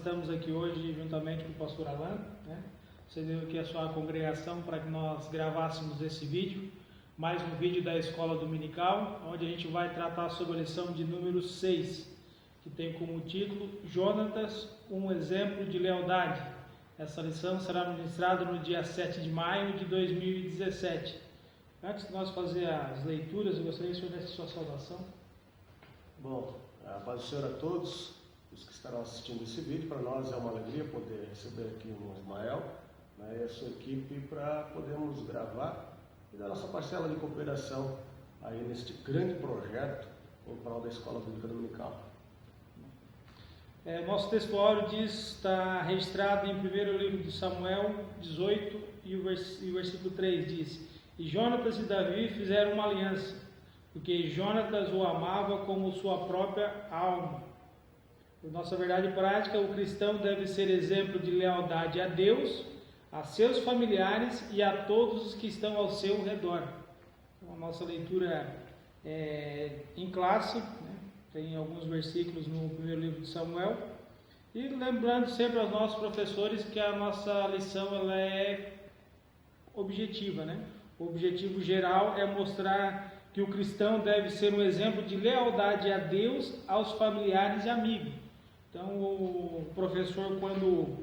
estamos aqui hoje juntamente com o pastor Alan, né? Cedeu aqui a sua congregação para que nós gravássemos esse vídeo, mais um vídeo da Escola Dominical, onde a gente vai tratar sobre a lição de número 6, que tem como título Jonatas, um exemplo de lealdade. Essa lição será ministrada no dia 7 de maio de 2017. Antes de nós fazer as leituras, eu gostaria que o senhor desse a sua saudação. Bom, a paz do Senhor a todos os que estarão assistindo esse vídeo. Para nós é uma alegria poder receber aqui o Ismael, né, e a sua equipe para podermos gravar e dar nossa parcela de cooperação aí neste grande projeto em prol da Escola Bíblica Dominical. Nosso textuário está registrado em 1º livro de Samuel 18 e o versículo 3 diz: E Jonatas e Davi fizeram uma aliança, porque Jonatas o amava como sua própria alma. Por nossa verdade prática, o cristão deve ser exemplo de lealdade a Deus, a seus familiares e a todos os que estão ao seu redor. Então, a nossa leitura é em classe, né? Tem alguns versículos no 1º livro de Samuel. E lembrando sempre aos nossos professores que a nossa lição ela é objetiva, né? O objetivo geral é mostrar que o cristão deve ser um exemplo de lealdade a Deus, aos familiares e amigos. Então, o professor, quando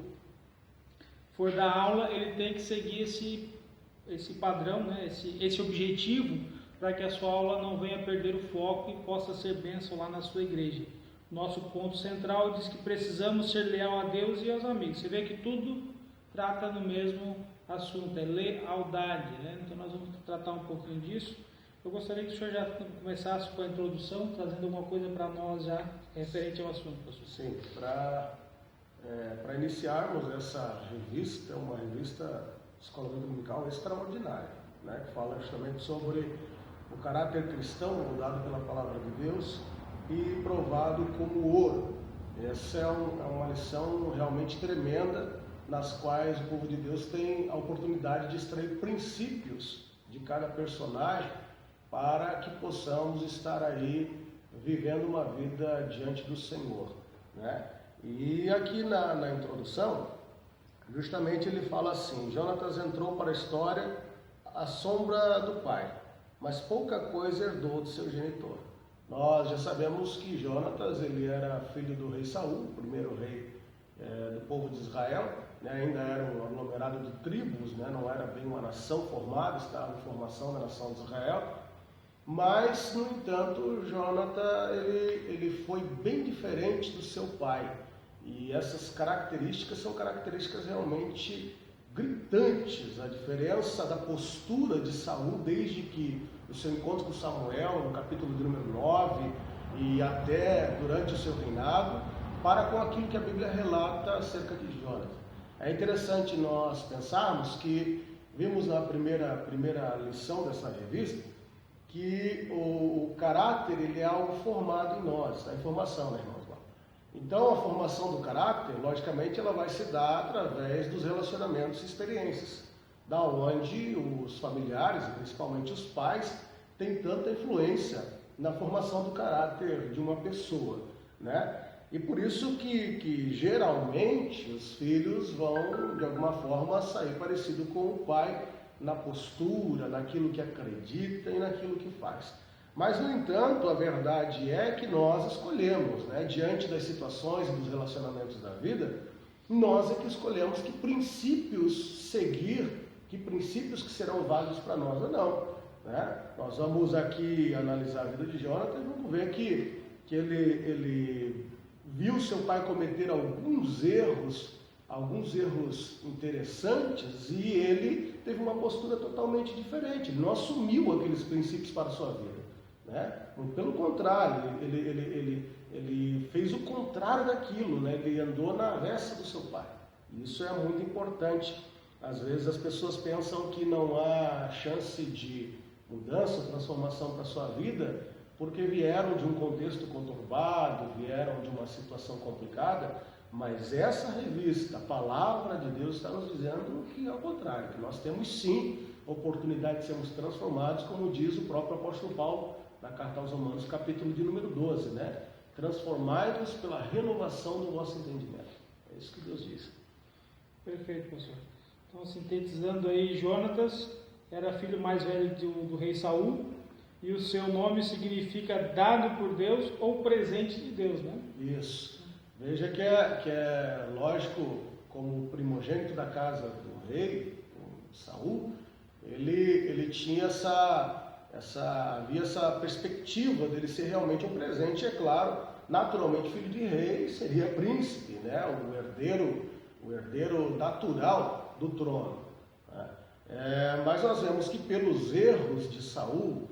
for dar aula, ele tem que seguir esse padrão, né? esse objetivo, para que a sua aula não venha perder o foco e possa ser bênção lá na sua igreja. Nosso ponto central diz que precisamos ser leal a Deus e aos amigos. Você vê que tudo trata no mesmo assunto, é lealdade, né? Então nós vamos tratar um pouquinho disso. Eu gostaria que o senhor já começasse com a introdução, trazendo alguma coisa para nós já referente ao assunto, pastor. Sim, para iniciarmos essa revista, uma revista Escola Bíblica Dominical extraordinária, né, que fala justamente sobre o caráter cristão moldado pela palavra de Deus e provado como ouro. Essa é uma lição realmente tremenda, nas quais o povo de Deus tem a oportunidade de extrair princípios de cada personagem para que possamos estar aí vivendo uma vida diante do Senhor, né? E aqui na introdução, justamente ele fala assim: Jonatas entrou para a história à sombra do pai, mas pouca coisa herdou do seu genitor. Nós já sabemos que Jonatas ele era filho do rei Saul, o primeiro rei do povo de Israel, né? Ainda era um aglomerado de tribos, né? Não era bem uma nação formada, estava em formação da nação de Israel. Mas, no entanto, Jonatas ele foi bem diferente do seu pai. E essas características são características realmente gritantes. A diferença da postura de Saul desde que o seu encontro com Samuel, no capítulo de número 9, e até durante o seu reinado, para com aquilo que a Bíblia relata acerca de Jonatas. É interessante nós pensarmos que vimos na primeira lição dessa revista que o caráter ele é algo formado em nós, a informação, né, irmãos? Então, a formação do caráter, logicamente, ela vai se dar através dos relacionamentos e experiências, da onde os familiares, principalmente os pais, têm tanta influência na formação do caráter de uma pessoa, né? E por isso que geralmente os filhos vão, de alguma forma, sair parecido com o pai, na postura, naquilo que acredita e naquilo que faz. Mas, no entanto, a verdade é que nós escolhemos, né, diante das situações e dos relacionamentos da vida, nós é que escolhemos que princípios seguir, que princípios que serão válidos para nós ou não, né? Nós vamos aqui analisar a vida de Jonatas e vamos ver que ele viu seu pai cometer alguns erros interessantes e ele teve uma postura totalmente diferente. Ele não assumiu aqueles princípios para a sua vida, né? Pelo contrário, ele fez o contrário daquilo, né? Ele andou na avessa do seu pai. Isso é muito importante. Às vezes as pessoas pensam que não há chance de mudança, transformação para a sua vida, porque vieram de um contexto conturbado, vieram de uma situação complicada. Mas essa revista, a Palavra de Deus, está nos dizendo que é o contrário, que nós temos sim oportunidade de sermos transformados, como diz o próprio apóstolo Paulo na carta aos Romanos, capítulo de número 12, né? Transformai-vos pela renovação do vosso entendimento. É isso que Deus diz. Perfeito, pastor. Então, sintetizando aí, Jonatas era filho mais velho do rei Saul, e o seu nome significa dado por Deus ou presente de Deus, né? Isso. Veja que é lógico, como primogênito da casa do rei, Saul, ele tinha havia essa perspectiva dele ser realmente um presente, é claro, naturalmente filho de rei, seria príncipe, né? O herdeiro natural do trono. Né? Mas nós vemos que pelos erros de Saul,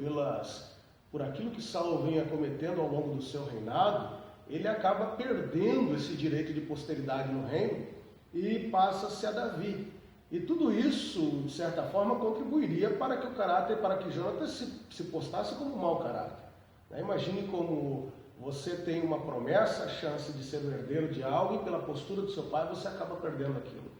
por aquilo que Saul vinha cometendo ao longo do seu reinado, ele acaba perdendo esse direito de posteridade no reino e passa-se a Davi. E tudo isso, de certa forma, contribuiria para que Jonatas se postasse como um mau caráter. Imagine como você tem uma promessa, a chance de ser o herdeiro de algo, e pela postura do seu pai você acaba perdendo aquilo.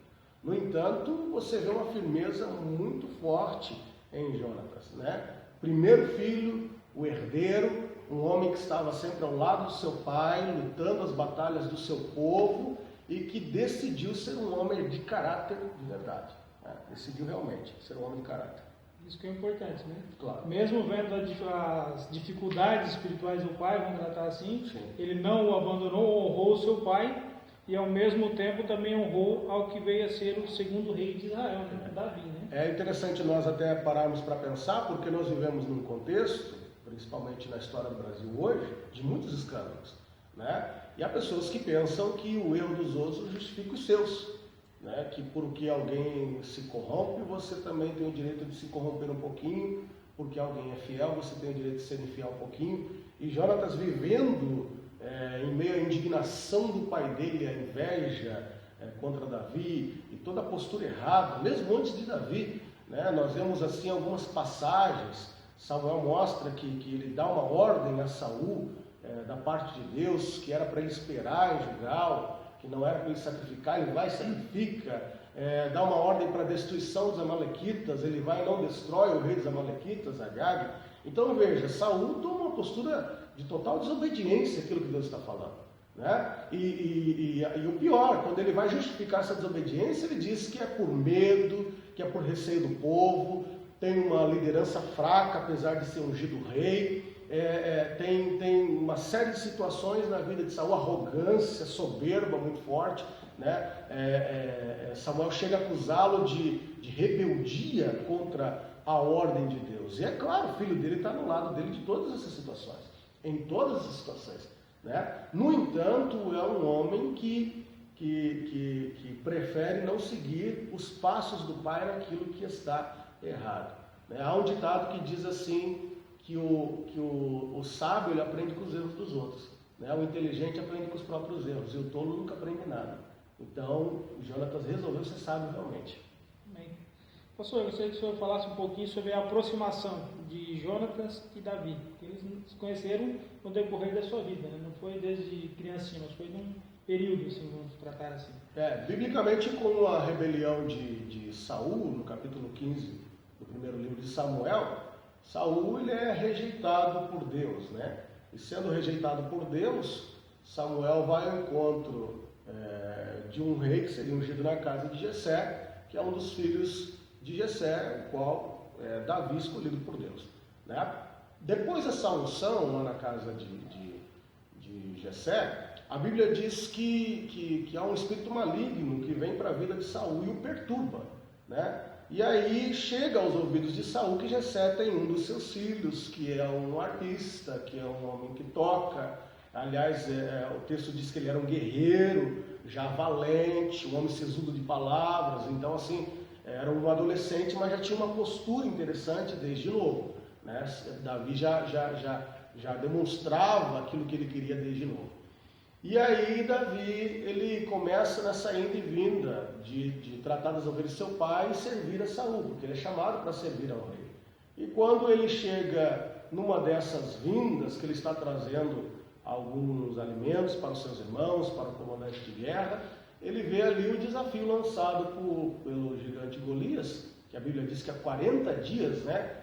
No entanto, você vê uma firmeza muito forte em Jonatas, né? Primeiro filho, o herdeiro, um homem que estava sempre ao lado do seu pai, lutando as batalhas do seu povo, e que decidiu ser um homem de caráter de verdade. Né? Decidiu realmente ser um homem de caráter. Isso que é importante, né? Claro. Mesmo vendo as dificuldades espirituais do pai, vamos tratar assim, Sim. Ele não o abandonou, honrou o seu pai, e ao mesmo tempo também honrou ao que veio a ser o segundo rei de Israel, né? Davi, né? É interessante nós até pararmos para pensar, porque nós vivemos num contexto, principalmente na história do Brasil hoje, de muitos escândalos, né? E há pessoas que pensam que o erro dos outros justifica os seus, né? Que porque alguém se corrompe, você também tem o direito de se corromper um pouquinho, porque alguém é fiel, você tem o direito de ser infiel um pouquinho. E Jonatas, vivendo em meio à indignação do pai dele, a inveja contra Davi e toda a postura errada, mesmo antes de Davi, né? Nós vemos assim algumas passagens. Samuel mostra que ele dá uma ordem a Saul da parte de Deus, que era para ele esperar em Gilgal, que não era para ele sacrificar, ele vai e sacrifica, dá uma ordem para a destruição dos amalequitas, ele vai e não destrói o rei dos amalequitas, Agag. Então veja, Saul toma uma postura de total desobediência àquilo que Deus está falando, né? E o pior, quando ele vai justificar essa desobediência, ele diz que é por medo, que é por receio do povo, tem uma liderança fraca, apesar de ser ungido rei, tem uma série de situações na vida de Saul, arrogância, soberba muito forte, né? Samuel chega a acusá-lo de rebeldia contra a ordem de Deus. E é claro, o filho dele está no lado dele de todas essas situações, em todas as situações, né? No entanto, é um homem que prefere não seguir os passos do pai naquilo que está errado. Há um ditado que diz assim, que o sábio ele aprende com os erros dos outros, né? O inteligente aprende com os próprios erros, e o tolo nunca aprende nada. Então, Jonatas resolveu ser sábio realmente. Bem. Pastor, eu gostaria que o senhor falasse um pouquinho sobre a aproximação de Jonatas e Davi. Eles se conheceram no decorrer da sua vida, né? Não foi desde criancinha, mas foi num período, assim, vamos tratar assim. Biblicamente, com a rebelião de Saul, no capítulo 15 do primeiro livro de Samuel, Saul ele é rejeitado por Deus, né? E sendo rejeitado por Deus, Samuel vai ao encontro de um rei que seria ungido na casa de Jessé, que é um dos filhos de Jessé, o qual Davi escolhido por Deus, né? Depois dessa unção lá na casa de Jessé, a Bíblia diz que há um espírito maligno que vem para a vida de Saul e o perturba, né? E aí chega aos ouvidos de Saul que Jessé tem um dos seus filhos, que é um artista, que é um homem que toca. Aliás, o texto diz que ele era um guerreiro, já valente, um homem sisudo de palavras. Então, assim, era um adolescente, mas já tinha uma postura interessante desde novo, né? Davi já demonstrava aquilo que ele queria desde novo. E aí Davi, ele começa nessa ida e vinda de tratar das ovelhas de seu pai e servir a Saul, porque ele é chamado para servir ao rei. E quando ele chega numa dessas vindas, que ele está trazendo alguns alimentos para os seus irmãos, para o comandante de guerra, ele vê ali o desafio lançado pelo gigante Golias, que a Bíblia diz que há 40 dias, né,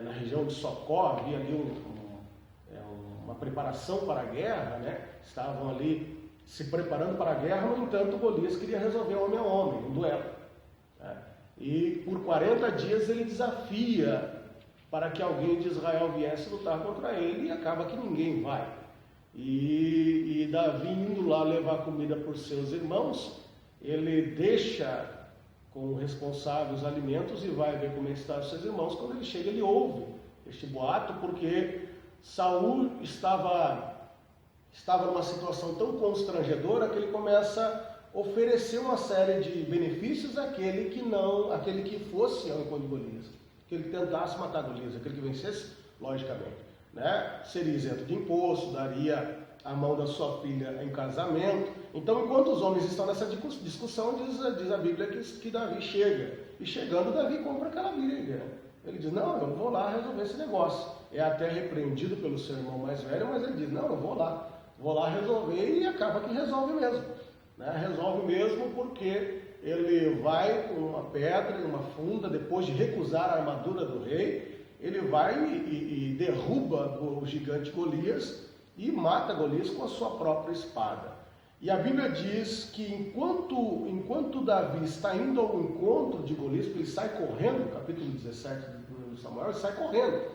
na região de Socó, havia ali uma preparação para a guerra, né? Estavam ali se preparando para a guerra. No entanto, Golias queria resolver homem a homem, um duelo. E por 40 dias ele desafia para que alguém de Israel viesse lutar contra ele, e acaba que ninguém vai. E Davi, indo lá levar comida por seus irmãos, ele deixa com o responsável os alimentos e vai ver como estão os seus irmãos. Quando ele chega, ele ouve este boato, porque Saul estava numa situação tão constrangedora que ele começa a oferecer uma série de benefícios àquele que fosse ao encontro de Golias, aquele que tentasse matar Golias, aquele que vencesse, logicamente, né? Seria isento de imposto, daria a mão da sua filha em casamento. Então, enquanto os homens estão nessa discussão, diz a Bíblia que Davi chega. E chegando, Davi compra aquela briga. Ele diz, não, eu vou lá resolver esse negócio. É até repreendido pelo seu irmão mais velho, mas ele diz, não, eu vou lá resolver, e acaba que resolve mesmo. Né? Resolve mesmo porque ele vai com uma pedra e uma funda, depois de recusar a armadura do rei, ele vai e derruba o gigante Golias e mata Golias com a sua própria espada. E a Bíblia diz que enquanto Davi está indo ao encontro de Golias, porque ele sai correndo, no capítulo 17 do Samuel, ele sai correndo,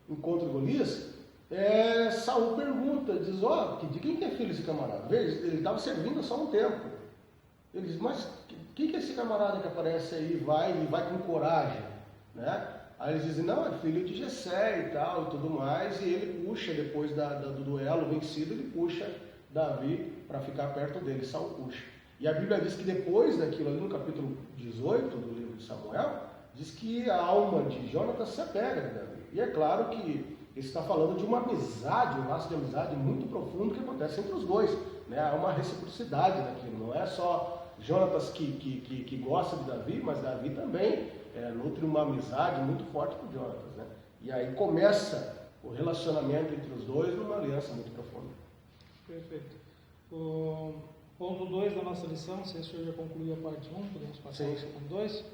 encontra Golias, Saul pergunta, diz, de quem que é filho esse camarada? Veja, ele estava servindo só um tempo. Ele diz, mas quem que é esse camarada que aparece aí e vai com coragem? Né? Aí eles dizem, não, é filho de Jessé e tal, e tudo mais, e ele puxa, depois do duelo vencido, ele puxa Davi para ficar perto dele, Saul puxa. E a Bíblia diz que depois daquilo ali, no capítulo 18 do livro de Samuel, diz que a alma de Jonatas se apega de Davi. E é claro que ele está falando de uma amizade, um laço de amizade muito profundo que acontece entre os dois. Né? Há uma reciprocidade daquilo, não é só Jonatas que gosta de Davi, mas Davi também nutre uma amizade muito forte com Jonatas. Né? E aí começa o relacionamento entre os dois numa aliança muito profunda. Perfeito. O ponto 2 da nossa lição, se o senhor já concluiu a parte 1, podemos passar para o ponto 2.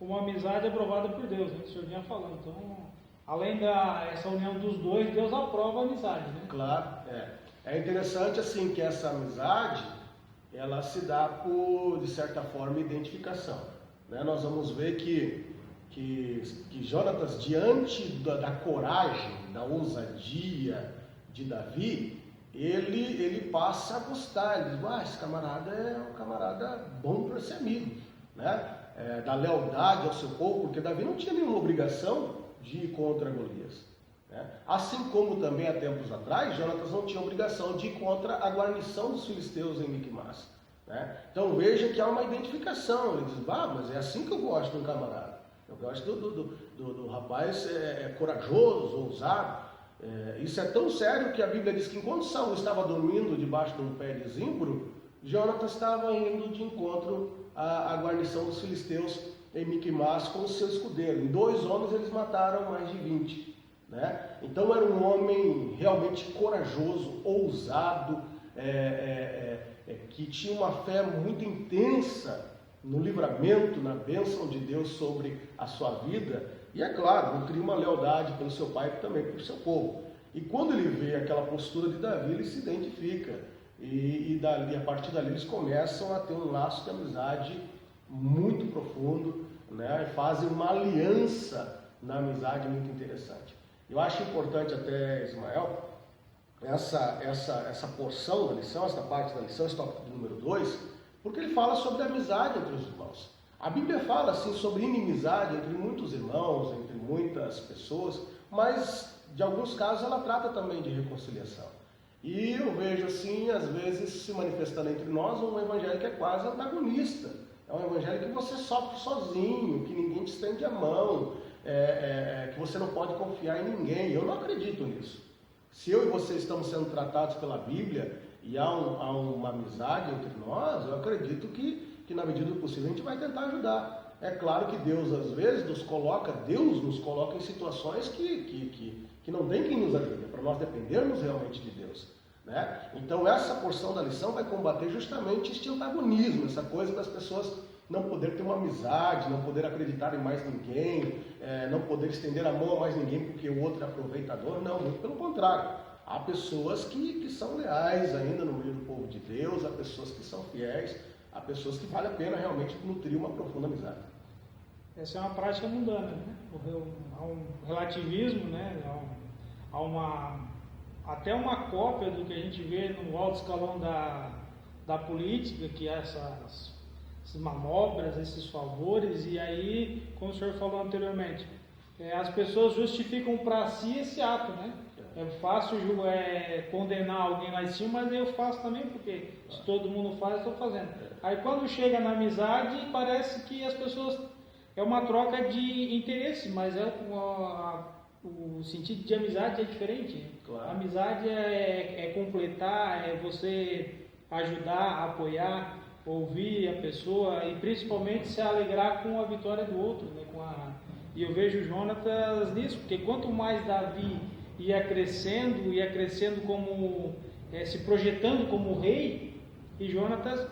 Uma amizade aprovada por Deus, né? O senhor vinha falando. Então, além dessa união dos dois, Deus aprova a amizade, né? Claro, é interessante assim que essa amizade, ela se dá por, de certa forma, identificação. Né? Nós vamos ver que Jonatas, diante da coragem, da ousadia de Davi, ele passa a gostar. Ele diz, esse camarada é um camarada bom para ser amigo, né? Da lealdade ao seu povo, porque Davi não tinha nenhuma obrigação de ir contra Golias. Né? Assim como também há tempos atrás, Jonatas não tinha obrigação de ir contra a guarnição dos filisteus em Miquimás. Né? Então veja que há uma identificação. Ele diz, mas é assim que eu gosto de um camarada. Eu gosto do rapaz corajoso, ousado. Isso é tão sério que a Bíblia diz que enquanto Saul estava dormindo debaixo de um pé de zimbro, Jonatas estava indo de encontro à guarnição dos filisteus em Miquimás com o seu escudeiro. Em 2 homens eles mataram mais de 20. Né? Então era um homem realmente corajoso, ousado, que tinha uma fé muito intensa no livramento, na bênção de Deus sobre a sua vida. E é claro, nutria uma lealdade pelo seu pai e também pelo seu povo. E quando ele vê aquela postura de Davi, ele se identifica. E a partir dali eles começam a ter um laço de amizade muito profundo, né? E fazem uma aliança na amizade muito interessante. Eu acho importante até, Ismael, essa porção da lição, essa parte da lição, esse tópico número 2, porque ele fala sobre a amizade entre os irmãos. A Bíblia fala assim sobre inimizade entre muitos irmãos, entre muitas pessoas, mas de alguns casos ela trata também de reconciliação. E eu vejo assim, às vezes, se manifestando entre nós um evangelho que é quase antagonista. É um evangelho que você sofre sozinho, que ninguém te estende a mão, que você não pode confiar em ninguém. Eu não acredito nisso. Se eu e você estamos sendo tratados pela Bíblia e há uma amizade entre nós, eu acredito que na medida do possível a gente vai tentar ajudar. É claro que Deus às vezes nos coloca em situações que não tem quem nos ajude, para nós dependermos realmente de Deus. Né? Então essa porção da lição vai combater justamente este antagonismo, essa coisa das pessoas não poder ter uma amizade, não poder acreditar em mais ninguém, não poder estender a mão a mais ninguém porque o outro é aproveitador. Não, muito pelo contrário. há pessoas que são leais ainda no meio do povo de Deus, há pessoas que são fiéis, há pessoas que vale a pena realmente nutrir uma profunda amizade. Essa é uma prática mundana, né? Há um relativismo, né? Até uma cópia do que a gente vê no alto escalão da política, que é essas manobras, esses favores, e aí, como o senhor falou anteriormente, as pessoas justificam para si esse ato, né? É fácil condenar alguém lá em cima, mas eu faço também, porque se todo mundo faz, eu estou fazendo. Aí quando chega na amizade, parece que as pessoas... É uma troca de interesse, mas o sentido de amizade é diferente. Claro. A amizade é completar, é você ajudar, apoiar, ouvir a pessoa e principalmente se alegrar com a vitória do outro, né? E eu vejo Jonatas nisso, porque quanto mais Davi ia crescendo como se projetando como rei, e Jonatas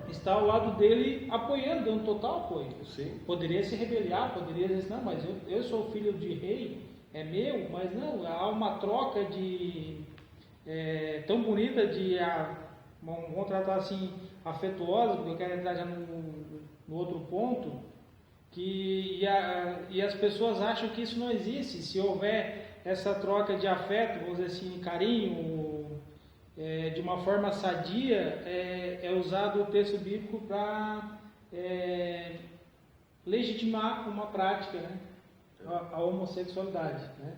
está ao lado dele apoiando, dando total apoio. Sim. Poderia se rebeliar, poderia dizer, não, mas eu sou filho de rei, é meu, mas não, há uma troca tão bonita vamos tratar assim, afetuosa, porque eu quero entrar já no outro ponto, e as pessoas acham que isso não existe. Se houver essa troca de afeto, vamos dizer assim, carinho, de uma forma sadia, é usado o texto bíblico para legitimar uma prática, né? A homossexualidade, né?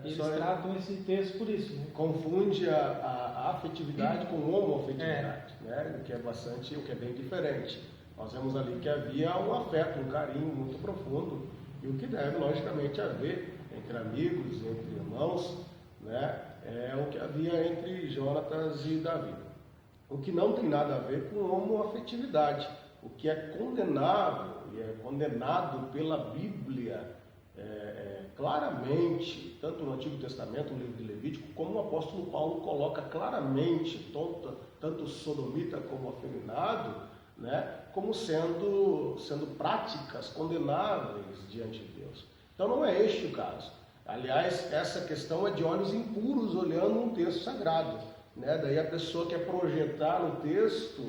Eles tratam esse texto por isso, né? Confunde a afetividade com homoafetividade, né? O que é bem diferente. Nós vemos ali que havia um afeto, um carinho muito profundo, e o que deve, logicamente, haver entre amigos, entre irmãos, né? É o que havia entre Jonatas e Davi. O que não tem nada a ver com homoafetividade. O que é condenável e é condenado pela Bíblia claramente, tanto no Antigo Testamento, no livro de Levítico, como o apóstolo Paulo coloca claramente, tanto o sodomita como o afeminado, né, como sendo práticas condenáveis diante de Deus. Então não é este o caso. Aliás, essa questão é de olhos impuros olhando um texto sagrado, né? Daí a pessoa quer projetar no texto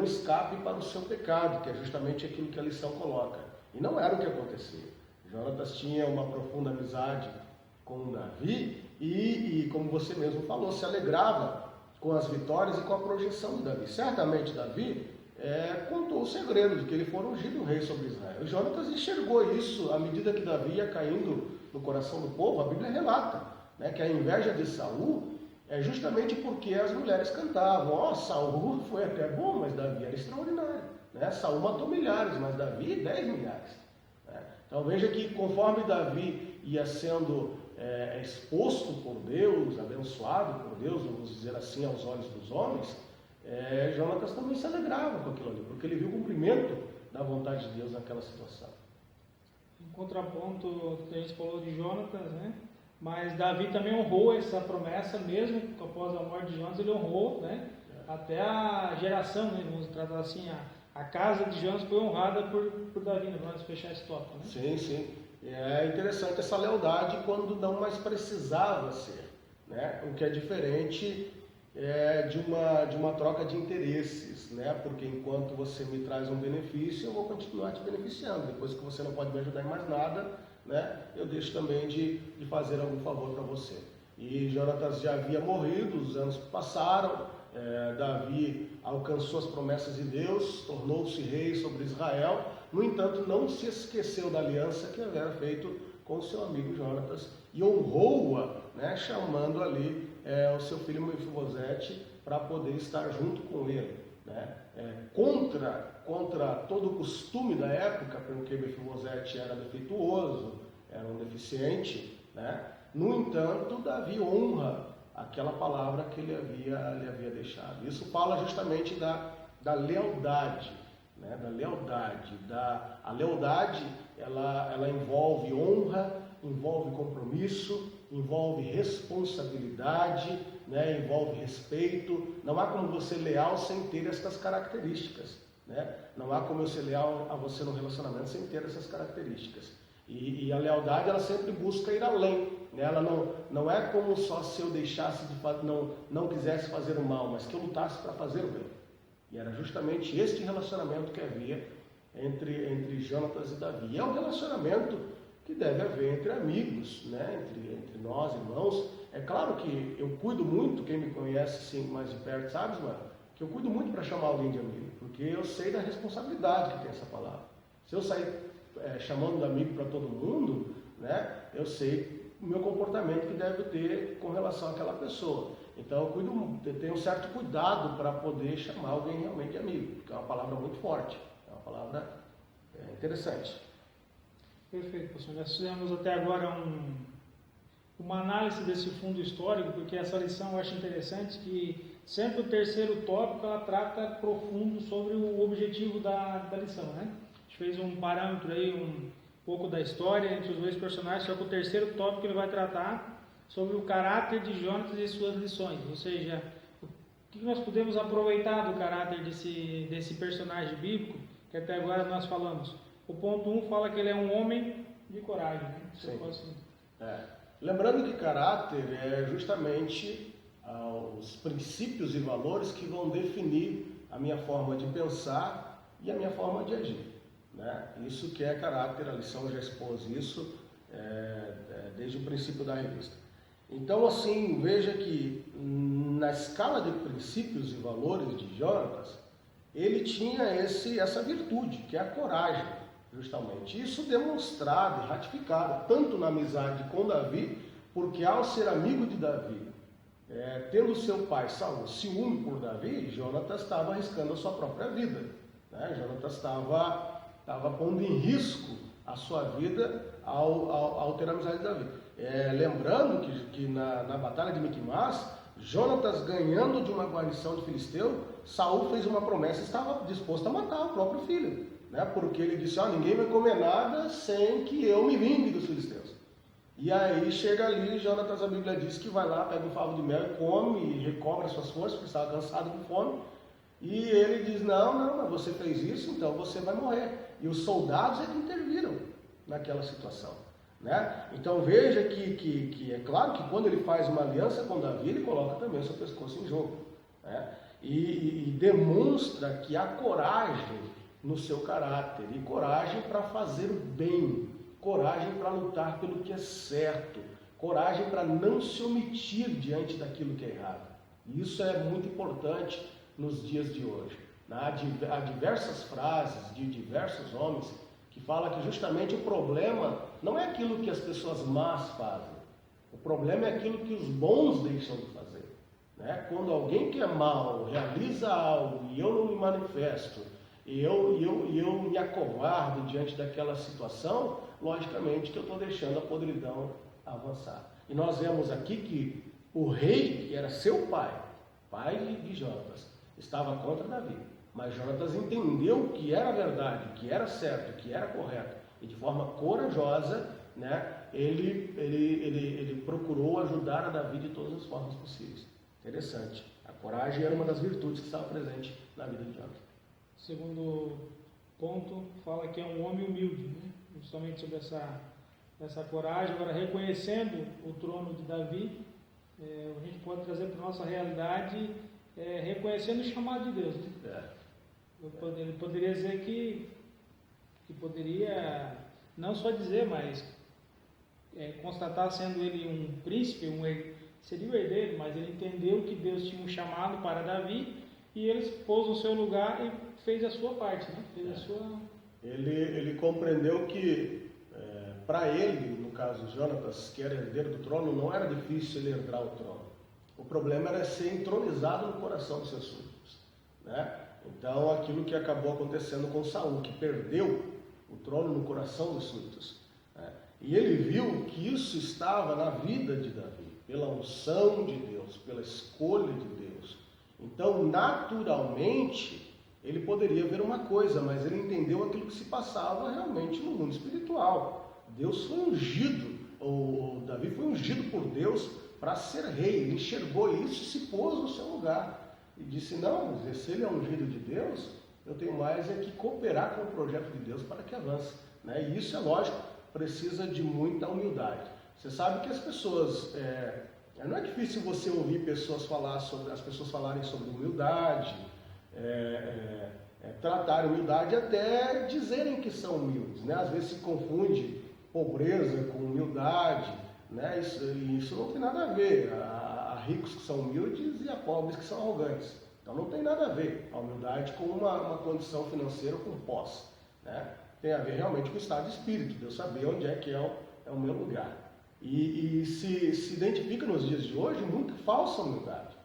um escape para o seu pecado, que é justamente aquilo que a lição coloca. E não era o que acontecia. Jonatas tinha uma profunda amizade com Davi e, como você mesmo falou, se alegrava com as vitórias e com a projeção de Davi. Certamente Davi contou o segredo de que ele foi ungido rei sobre Israel. E Jonatas enxergou isso à medida que Davi ia caindo no coração do povo. A Bíblia relata, né, que a inveja de Saul é justamente porque as mulheres cantavam: Saul foi até bom, mas Davi era extraordinário, né? Saul matou milhares, mas Davi 10 milhares, né? Então veja que conforme Davi ia sendo exposto por Deus, abençoado por Deus, vamos dizer assim, aos olhos dos homens, Jonatas também se alegrava com aquilo ali, porque ele viu o cumprimento da vontade de Deus naquela situação. Em contraponto, a gente falou de Jonatas, né? Mas Davi também honrou essa promessa, mesmo após a morte de Jonatas, ele honrou, né? Até a geração, né? Vamos tratar assim, a casa de Jonatas foi honrada por Davi, né? Vamos fechar esse tópico, né? Sim, sim. É interessante essa lealdade quando não mais precisava ser, né? O que é diferente de uma troca de interesses, né? Porque enquanto você me traz um benefício, eu vou continuar te beneficiando. Depois que você não pode me ajudar em mais nada, né? Eu deixo também de fazer algum favor para você. E Jonatas já havia morrido, os anos passaram, Davi alcançou as promessas de Deus, tornou-se rei sobre Israel. No entanto, não se esqueceu da aliança que havia feito com o seu amigo Jonatas e honrou-a, né? Chamando ali o seu filho Mefibosete para poder estar junto com ele, né? Contra todo o costume da época, porque Mefibosete era defeituoso, era um deficiente, né? No entanto, Davi honra aquela palavra que ele havia deixado. Isso fala justamente da lealdade, né? Da lealdade. A lealdade ela envolve honra, envolve compromisso, envolve responsabilidade, né? Envolve respeito. Não há como você ser leal sem ter estas características, né? Não há como eu ser leal a você no relacionamento sem ter essas características. E a lealdade, ela sempre busca ir além, né? Ela não é como só se eu deixasse não quisesse fazer o mal, mas que eu lutasse para fazer o bem. E era justamente este relacionamento que havia entre Jonatas e Davi. E é um relacionamento que deve haver entre amigos, né? Entre nós, irmãos. É claro que eu cuido muito, quem me conhece assim, mais de perto sabe, mano, que eu cuido muito para chamar alguém de amigo, porque eu sei da responsabilidade que tem essa palavra. Se eu sair chamando de amigo para todo mundo, né, eu sei o meu comportamento que deve ter com relação àquela pessoa. Então eu tenho um certo cuidado para poder chamar alguém realmente de amigo, porque é uma palavra muito forte, é uma palavra interessante. Perfeito, pastor. Nós fizemos até agora uma análise desse fundo histórico, porque essa lição eu acho interessante, que sempre o terceiro tópico ela trata profundo sobre o objetivo da lição, né? A gente fez um parâmetro aí, um pouco da história entre os dois personagens, só que o terceiro tópico ele vai tratar sobre o caráter de Jonatas e suas lições, ou seja, o que nós podemos aproveitar do caráter desse personagem bíblico, que até agora nós falamos. O ponto 1 fala que ele é um homem de coragem, né? Sim. Lembrando que caráter é justamente os princípios e valores que vão definir a minha forma de pensar e a minha forma de agir, né? Isso que é caráter, a lição já expôs isso desde o princípio da revista. Então, assim, veja que na escala de princípios e valores de Jonatas, ele tinha essa virtude, que é a coragem, justamente. Isso demonstrado e ratificado, tanto na amizade com Davi, porque ao ser amigo de Davi, tendo seu pai Saul ciúme por Davi, Jonatas estava arriscando a sua própria vida, né? Jonatas estava pondo em risco a sua vida ao ter amizade de Davi. Lembrando que na batalha de Miquimás, Jonatas ganhando de uma guarnição de filisteu, Saul fez uma promessa e estava disposto a matar o próprio filho, né? Porque ele disse, ninguém vai comer nada sem que eu me vingue dos filisteus. E aí chega ali, Jonatas, a Bíblia diz que vai lá, pega um favo de mel, come e recobra suas forças, porque estava cansado com fome. E ele diz, não, você fez isso, então você vai morrer. E os soldados que interviram naquela situação, né? Então veja que é claro que quando ele faz uma aliança com Davi, ele coloca também o seu pescoço em jogo, né? E demonstra que há coragem no seu caráter, e coragem para fazer o bem, coragem para lutar pelo que é certo, coragem para não se omitir diante daquilo que é errado. E isso é muito importante nos dias de hoje. Há diversas frases de diversos homens que falam que justamente o problema não é aquilo que as pessoas más fazem, o problema é aquilo que os bons deixam de fazer, né? Quando alguém que é mau realiza algo e eu não me manifesto, e eu me acovardo diante daquela situação, logicamente que eu estou deixando a podridão avançar. E nós vemos aqui que o rei, que era seu pai de Jonatas, estava contra Davi. Mas Jonatas entendeu que era verdade, que era certo, que era correto. E de forma corajosa, né, ele procurou ajudar a Davi de todas as formas possíveis. Interessante. A coragem era uma das virtudes que estava presente na vida de Jonatas. Segundo ponto, fala que é um homem humilde, né? Justamente sobre essa coragem. Agora, reconhecendo o trono de Davi, a gente pode trazer para a nossa realidade, reconhecendo o chamado de Deus, né? Ele poderia dizer que poderia, não só dizer, mas constatar sendo ele um príncipe, seria o herdeiro, mas ele entendeu que Deus tinha um chamado para Davi e ele pôs no seu lugar e fez a sua parte, né? Ele compreendeu que para ele, no caso Jonatas, que era herdeiro do trono, não era difícil ele herdar o trono. O problema era ser entronizado no coração dos seus súditos, né? Então, aquilo que acabou acontecendo com Saul, que perdeu o trono no coração dos súditos, né? E ele viu que isso estava na vida de Davi, pela unção de Deus, pela escolha de Deus. Então, naturalmente, ele poderia ver uma coisa, mas ele entendeu aquilo que se passava realmente no mundo espiritual. Deus foi ungido, ou Davi foi ungido por Deus para ser rei. Ele enxergou isso e se pôs no seu lugar. E disse, não, se ele é ungido de Deus, eu tenho mais que cooperar com o projeto de Deus para que avance, né? E isso é lógico, precisa de muita humildade. Você sabe que as pessoas, não é difícil você ouvir as pessoas falarem sobre humildade, tratar humildade, até dizerem que são humildes, né? Às vezes se confunde pobreza com humildade, né? Isso não tem nada a ver. Há ricos que são humildes e há pobres que são arrogantes. Então não tem nada a ver a humildade com uma condição financeira ou com posse, né? Tem a ver realmente com o estado de espírito, de eu saber onde é que é o meu lugar. E se identifica nos dias de hoje muita falsa humildade.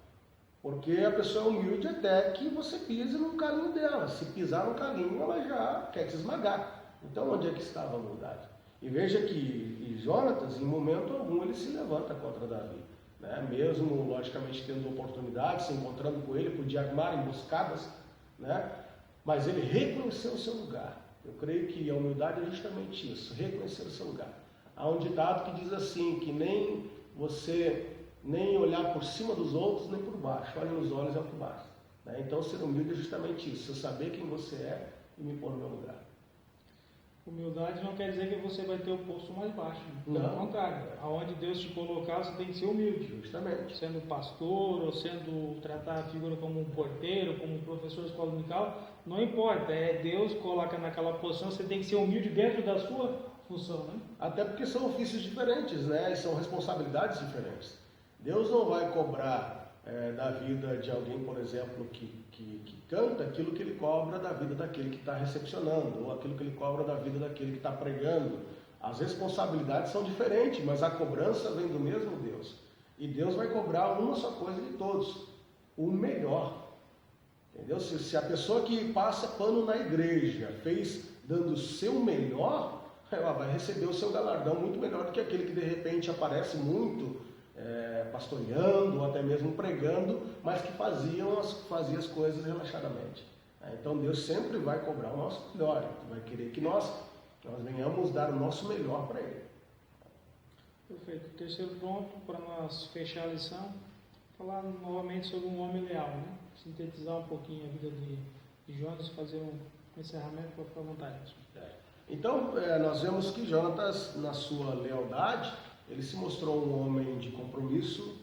Porque a pessoa é humilde até que você pise no calinho dela. Se pisar no calinho, ela já quer te esmagar. Então, onde é que estava a humildade? E veja que Jonatas, em momento algum, ele se levanta contra Davi, né? Mesmo, logicamente, tendo oportunidade, se encontrando com ele, podia armar emboscadas, né? Mas ele reconheceu o seu lugar. Eu creio que a humildade é justamente isso, reconhecer o seu lugar. Há um ditado que diz assim, que nem olhar por cima dos outros, nem por baixo, olhe nos olhos e por baixo, né? Então, ser humilde é justamente isso, eu saber quem você é e me pôr no meu lugar. Humildade não quer dizer que você vai ter o posto mais baixo. Pelo Não. contrário, aonde Deus te colocar, você tem que ser humilde. Justamente. Sendo pastor, ou tratar a figura como um porteiro, como um professor de escola dominical, não importa. Deus coloca naquela posição, você tem que ser humilde dentro da sua função, né? Até porque são ofícios diferentes, né? E são responsabilidades diferentes. Deus não vai cobrar da vida de alguém, por exemplo, que canta aquilo que ele cobra da vida daquele que está recepcionando, ou aquilo que ele cobra da vida daquele que está pregando. As responsabilidades são diferentes, mas a cobrança vem do mesmo Deus. E Deus vai cobrar uma só coisa de todos, o melhor. Entendeu? Se a pessoa que passa pano na igreja fez dando o seu melhor, ela vai receber o seu galardão muito melhor do que aquele que de repente aparece muito pastoreando ou até mesmo pregando, mas que fazia as coisas relaxadamente. Então Deus sempre vai cobrar o nosso melhor, vai querer que nós venhamos dar o nosso melhor para Ele. Perfeito. Terceiro ponto, para nós fechar a lição, falar novamente sobre um homem leal, né? Sintetizar um pouquinho a vida de Jonas, fazer um encerramento para ficar à vontade. Então, nós vemos que Jonatas, na sua lealdade, ele se mostrou um homem de compromisso,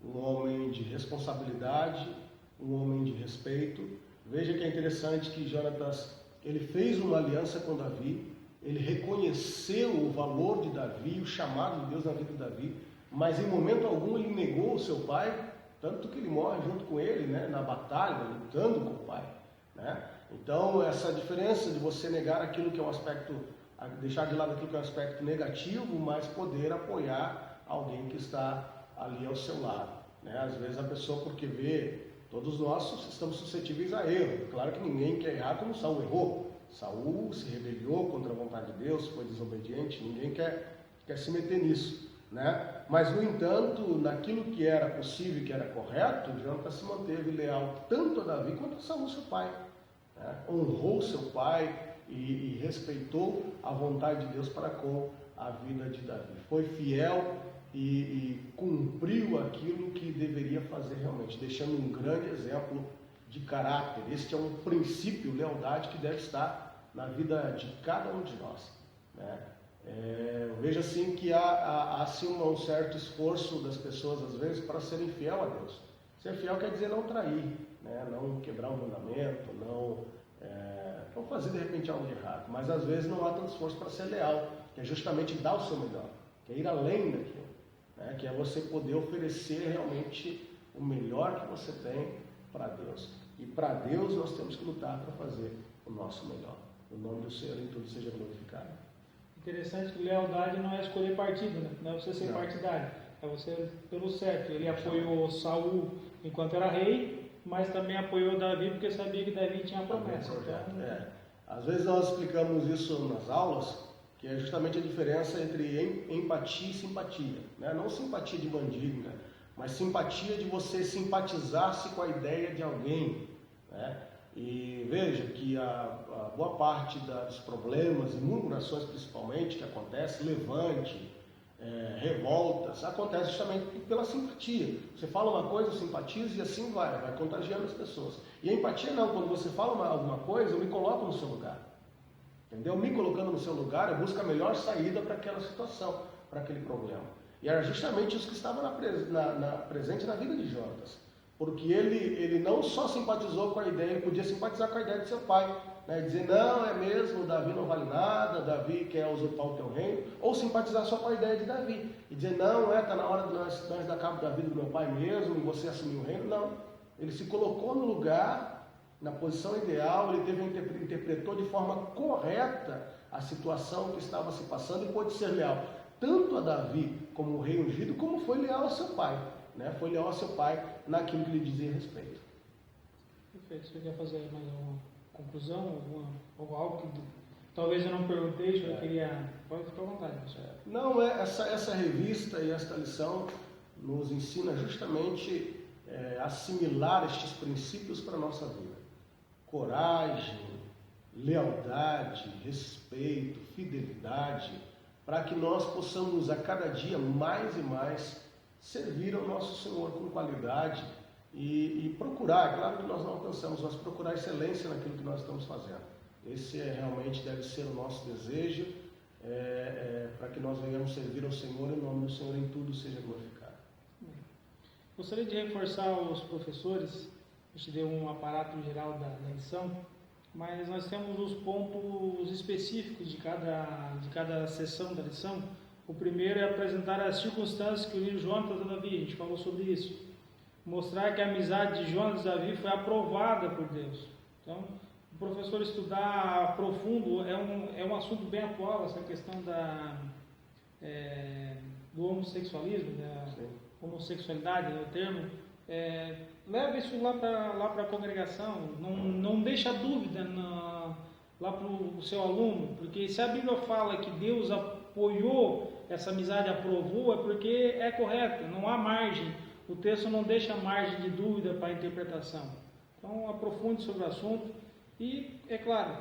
um homem de responsabilidade, um homem de respeito. Veja que é interessante que Jonatas, ele fez uma aliança com Davi, ele reconheceu o valor de Davi, o chamado de Deus na vida de Davi, mas em momento algum ele negou o seu pai, tanto que ele morre junto com ele, né, na batalha, lutando com o pai, né? Então, essa diferença de você negar aquilo que é um aspecto, deixar de lado aquilo que é um aspecto negativo, mas poder apoiar alguém que está ali ao seu lado, né? Às vezes a pessoa, porque vê, todos nós estamos suscetíveis a erro. Claro que ninguém quer errar como Saul errou. Saul se rebeliou contra a vontade de Deus, foi desobediente, ninguém quer se meter nisso, né? Mas, no entanto, naquilo que era possível e que era correto, Jonatas se manteve leal tanto a Davi quanto a Saul, seu pai. Honrou seu pai e respeitou a vontade de Deus para com a vida de Davi. Foi fiel e cumpriu aquilo que deveria fazer realmente, deixando um grande exemplo de caráter. Este é um princípio, lealdade, que deve estar na vida de cada um de nós, né? Eu vejo assim que há assim, um certo esforço das pessoas às vezes para serem fiel a Deus. Ser fiel quer dizer não trair, né? Não quebrar um mandamento, não fazer de repente algo de errado, mas às vezes não há tanto esforço para ser leal, que é justamente dar o seu melhor, que é ir além daquilo, né? Que é você poder oferecer realmente o melhor que você tem para Deus. E para Deus nós temos que lutar para fazer o nosso melhor. O nome do Senhor em tudo seja glorificado. Interessante que lealdade não é escolher partido, né? Não é você ser partidário, é você pelo certo. Ele apoiou Saul enquanto era rei, mas também apoiou Davi porque sabia que Davi tinha a promessa. Então, Às vezes nós explicamos isso nas aulas, que é justamente a diferença entre empatia e simpatia, né? Não simpatia de bandido, né? Mas simpatia de você simpatizar-se com a ideia de alguém, né? E veja que a boa parte dos problemas e murmurações principalmente que acontece, levante, revoltas, acontece justamente pela simpatia. Você fala uma coisa, eu simpatizo e assim vai contagiando as pessoas. E a empatia não, quando você fala alguma coisa, eu me coloco no seu lugar. Entendeu? Me colocando no seu lugar, eu busco a melhor saída para aquela situação, para aquele problema. E era justamente isso que estava presente na vida de Jonatas. Porque ele não só simpatizou com a ideia, ele podia simpatizar com a ideia de seu pai. Né? Dizer, não, é mesmo, Davi não vale nada, Davi quer usurpar o teu reino. Ou simpatizar só com a ideia de Davi. E dizer, não, está na hora de nós dar cabo da vida do meu pai mesmo, e você assumir o reino. Não. Ele se colocou no lugar, na posição ideal, ele interpretou de forma correta a situação que estava se passando e pôde ser leal tanto a Davi como o rei ungido, como foi leal a seu pai. Né? Foi leal a seu pai naquilo que lhe dizia respeito. Perfeito. Você quer fazer mais uma conclusão? Algo que talvez eu não perguntei, eu queria... Pode ficar à vontade, pessoal. Não, essa revista e esta lição nos ensina justamente assimilar estes princípios para a nossa vida. Coragem, lealdade, respeito, fidelidade, para que nós possamos a cada dia mais e mais servir ao nosso Senhor com qualidade e procurar, é claro que nós não alcançamos, mas procurar excelência naquilo que nós estamos fazendo. Esse realmente deve ser o nosso desejo, para que nós venhamos servir ao Senhor e o nome do Senhor em tudo seja glorificado. Gostaria de reforçar os professores, a gente deu um aparato geral da lição, mas nós temos os pontos específicos de cada sessão da lição. O primeiro é apresentar as circunstâncias que uniram Jonatas a Davi, a gente falou sobre isso. Mostrar que a amizade de Jonatas e Davi foi aprovada por Deus. Então, o professor estudar a profundo é um assunto bem atual, essa questão do homossexualismo, da homossexualidade, é o termo. Leva isso lá para a congregação, não deixa dúvida lá para o seu aluno, porque se a Bíblia fala que Deus apoiou essa amizade, aprovou, é porque é correto, não há margem, o texto não deixa margem de dúvida para a interpretação. Então aprofunde sobre o assunto e, é claro,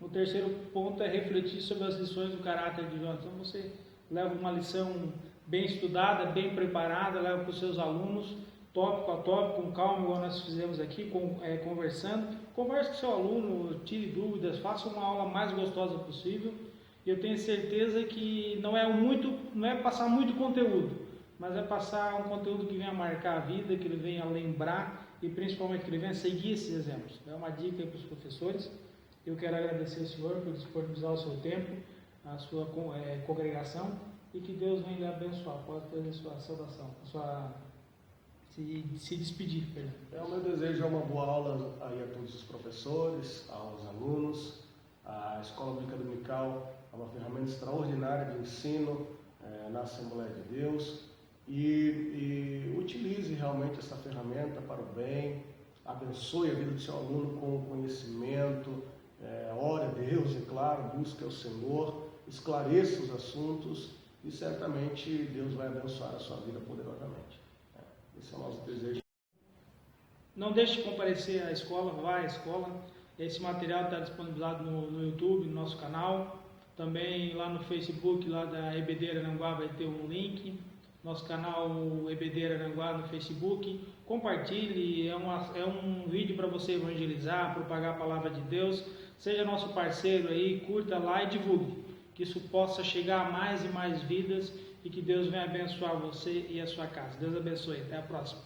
o terceiro ponto é refletir sobre as lições do caráter de Jonatas. Então você leva uma lição bem estudada, bem preparada, leva para os seus alunos, tópico a tópico, com calma, igual nós fizemos aqui, conversando. Converse com seu aluno, tire dúvidas, faça uma aula mais gostosa possível. E eu tenho certeza que não é passar muito conteúdo, mas é passar um conteúdo que venha marcar a vida, que ele venha lembrar e principalmente que ele venha seguir esses exemplos. É uma dica para os professores. Eu quero agradecer ao senhor por disponibilizar o seu tempo, a sua congregação, e que Deus venha lhe abençoar. Pode fazer a sua saudação, se despedir. O meu desejo é uma boa aula aí a todos os professores, aos alunos. A Escola Bíblica Dominical é uma ferramenta extraordinária de ensino na Assembleia de Deus e utilize realmente essa ferramenta para o bem, abençoe a vida do seu aluno com conhecimento, ore a Deus, é claro, busque ao Senhor, esclareça os assuntos e certamente Deus vai abençoar a sua vida poderosamente. Esse é o nosso desejo. Não deixe de comparecer à escola, vá à escola. Esse material está disponibilizado no YouTube, no nosso canal. Também lá no Facebook, lá da EBD Araranguá, vai ter um link. Nosso canal EBD Araranguá no Facebook. Compartilhe, é um vídeo para você evangelizar, propagar a palavra de Deus. Seja nosso parceiro aí, curta lá e divulgue. Que isso possa chegar a mais e mais vidas e que Deus venha abençoar você e a sua casa. Deus abençoe. Até a próxima.